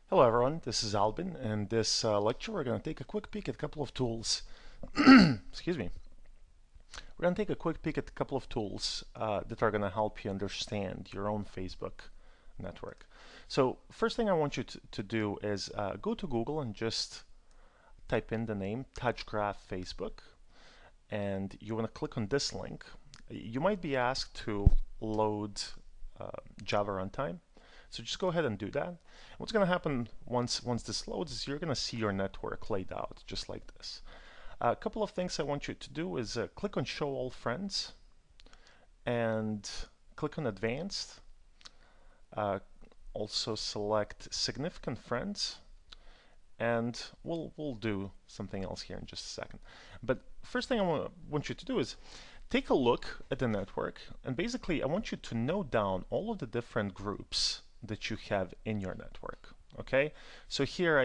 Hello everyone, this is Albin, and this lecture we're going to take a quick peek at a couple of tools. Excuse me. We're going to take a quick peek at a couple of tools that are going to help you understand your own Facebook network. So first thing I want you to do is go to Google and just type in the name TouchGraph Facebook, and you want to click on this link. You might be asked to load Java runtime. So just go ahead and do that. What's going to happen once this loads is you're going to see your network laid out just like this. A couple of things I want you to do is click on Show All Friends and click on Advanced. Also select Significant Friends, and we'll do something else here in just a second. But first thing I want you to do is take a look at the network, and basically I want you to note down all of the different groups that you have in your network. Okay, so here I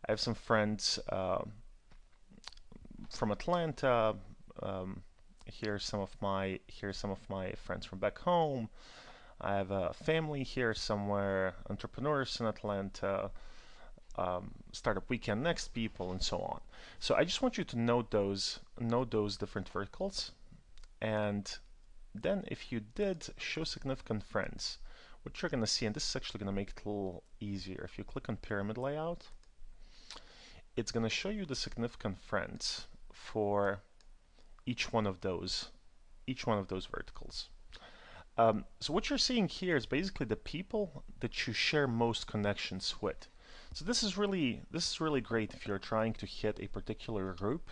have some friends from Atlanta. Here's some of my friends from back home. I have a family here somewhere, entrepreneurs in Atlanta, startup weekend next people, and so on. So I just want you to note those different verticals, and then if you did show significant friends, what you're going to see, and this is actually going to make it a little easier, if you click on pyramid layout, it's going to show you the significant friends for each one of those verticals. So what you're seeing here is basically the people that you share most connections with. So this is really great if you're trying to hit a particular group.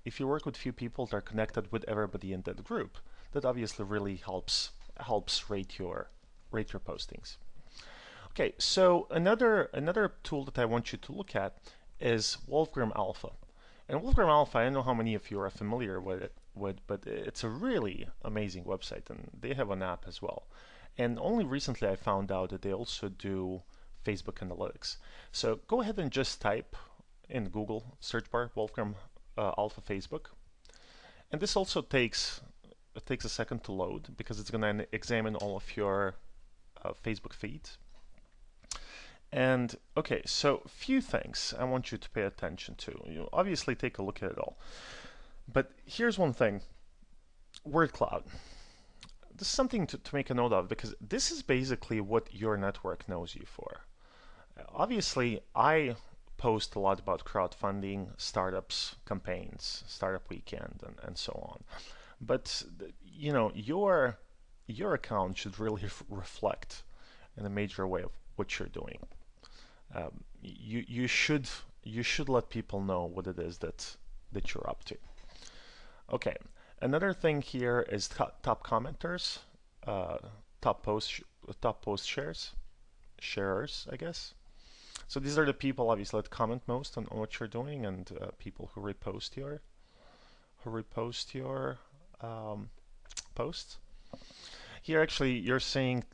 If you work with few people that are connected with everybody in that group, that obviously really helps rate your postings. Okay, so another tool that I want you to look at is Wolfram Alpha. And Wolfram Alpha, I don't know how many of you are familiar with it, but it's a really amazing website, and they have an app as well. And only recently I found out that they also do Facebook Analytics. So go ahead and just type in Google search bar Wolfram Alpha Facebook, and this also takes a second to load because it's going to examine all of your Facebook feeds. And okay, so few things I want you to pay attention to. You obviously take a look at it all, but here's one thing: word cloud. This is something to make a note of, because this is basically what your network knows you for. Obviously, I post a lot about crowdfunding, startups, campaigns, startup weekend, and so on. But you know, your account should really reflect in a major way of what you're doing. You should let people know what it is that you're up to. Okay, another thing here is top commenters, top post sharers, I guess. So these are the people obviously that comment most on what you're doing, and people who repost your posts. Here actually you're seeing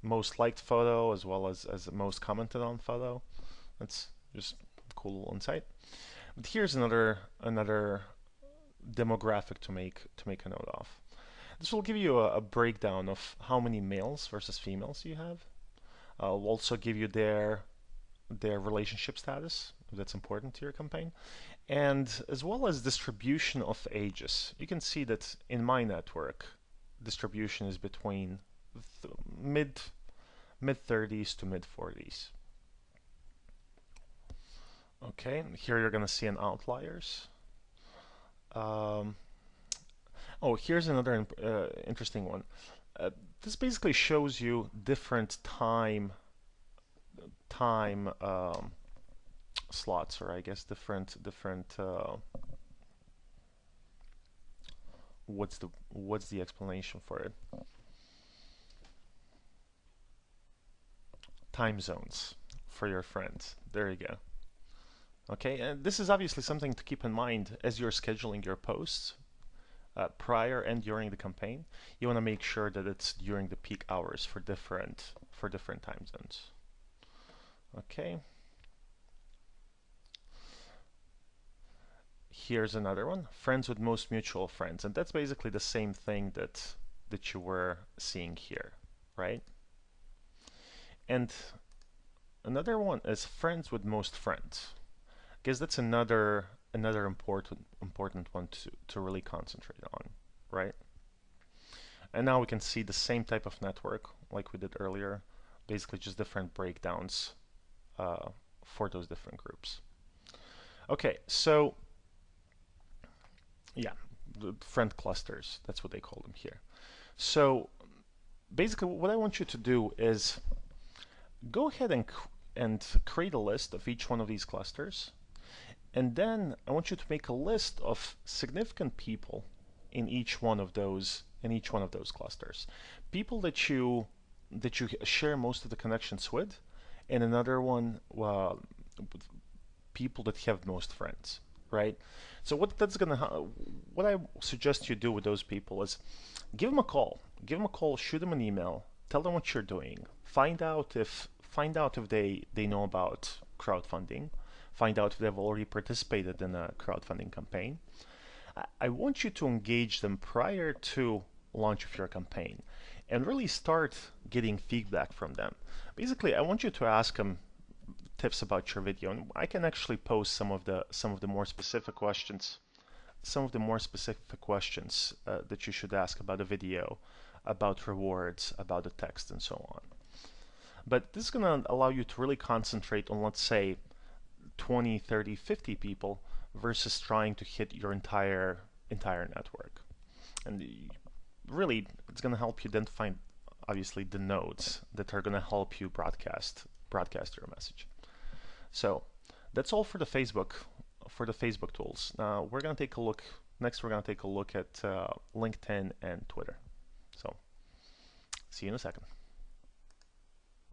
most liked photo as well as most commented on photo. That's just a cool little insight. But here's another demographic to make a note of. This will give you a breakdown of how many males versus females you have. We'll also give you their relationship status, if that's important to your campaign, and as well as distribution of ages. You can see that in my network, distribution is between mid 30s to mid 40s. Okay, here you're going to see an outliers. Oh, here's another interesting one. This basically shows you different time slots, or I guess different what's the explanation for it? Time zones for your friends. There you go. Okay, and this is obviously something to keep in mind as you're scheduling your posts prior and during the campaign. You want to make sure that it's during the peak hours for different time zones. Okay. Here's another one: friends with most mutual friends, and that's basically the same thing that you were seeing here, right? And Another one is friends with most friends. I guess that's another important one to really concentrate on, right? And now we can see the same type of network like we did earlier, basically just different breakdowns for those different groups. Okay, so yeah, the friend clusters, that's what they call them here. So basically what I want you to do is go ahead and create a list of each one of these clusters, and then I want you to make a list of significant people in each one of those clusters. People that you share most of the connections with, and another one people that have most friends, right? So what I suggest you do with those people is give them a call, shoot them an email, tell them what you're doing, find out if they know about crowdfunding, find out if they've already participated in a crowdfunding campaign. I want you to engage them prior to launch of your campaign and really start getting feedback from them. Basically, I want you to ask them tips about your video, and I can actually post some of the more specific questions, that you should ask about a video, about rewards, about the text, and so on. But this is going to allow you to really concentrate on, let's say, 20, 30, 50 people versus trying to hit your entire network. And really, it's going to help you then find, obviously, the nodes that are going to help you broadcast your message. So that's all for the Facebook tools. Now we're going to take a look at LinkedIn and Twitter. So see you in a second.